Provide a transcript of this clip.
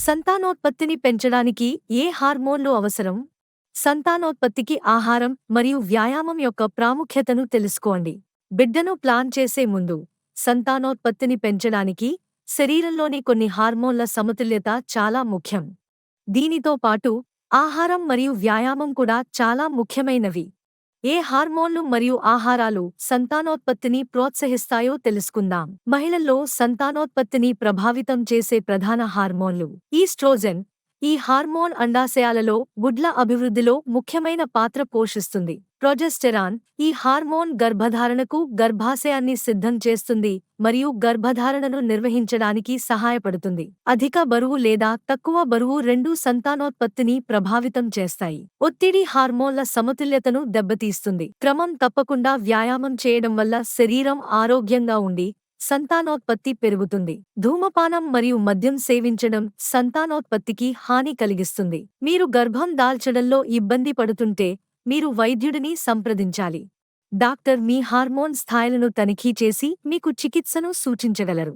సంతానోత్పత్తిని పెంచడానికి ఏ హార్మోన్లు అవసరం? సంతానోత్పత్తికి ఆహారం మరియు వ్యాయామం యొక్క ప్రాముఖ్యతను తెలుసుకోండి. బిడ్డను ప్లాన్ చేసే ముందు సంతానోత్పత్తిని పెంచడానికి శరీరంలోని కొన్ని హార్మోన్ల సమతుల్యత చాలా ముఖ్యం. దీనితో పాటు ఆహారం మరియు వ్యాయామం కూడా చాలా ముఖ్యమైనవి. ఏ హార్మోన్లు మరియు ఆహారాలు సంతానోత్పత్తిని ప్రోత్సహిస్తాయో తెలుసుకుందాం. మహిళల్లో సంతానోత్పత్తిని ప్రభావితం చేసే ప్రధాన హార్మోన్లు. ఈస్ట్రోజెన్. ఈ హార్మోన్ అండాశయాలలో గుడ్ల అభివృద్ధిలో ముఖ్యమైన పాత్ర పోషిస్తుంది. ప్రొజెస్టెరాన్. ఈ హార్మోన్ గర్భధారణకు గర్భాశయాన్ని సిద్ధం చేస్తుంది మరియు గర్భధారణను నిర్వహించడానికి సహాయపడుతుంది. అధిక బరువు లేదా తక్కువ బరువు రెండూ సంతానోత్పత్తిని ప్రభావితం చేస్తాయి. ఒత్తిడి హార్మోన్ల సమతుల్యతను దెబ్బతీస్తుంది. క్రమం తప్పకుండా వ్యాయామం చేయడం వల్ల శరీరం ఆరోగ్యంగా ఉండి సంతానోత్పత్తి పెరుగుతుంది. ధూమపానం మరియు మద్యం సేవించడం సంతానోత్పత్తికి హాని కలిగిస్తుంది. మీరు గర్భం దాల్చడంలో ఇబ్బంది పడుతుంటే మీరు వైద్యుడిని సంప్రదించాలి. డాక్టర్ మీ హార్మోన్ స్థాయిలను తనిఖీ చేసి మీకు చికిత్సను సూచించగలరు.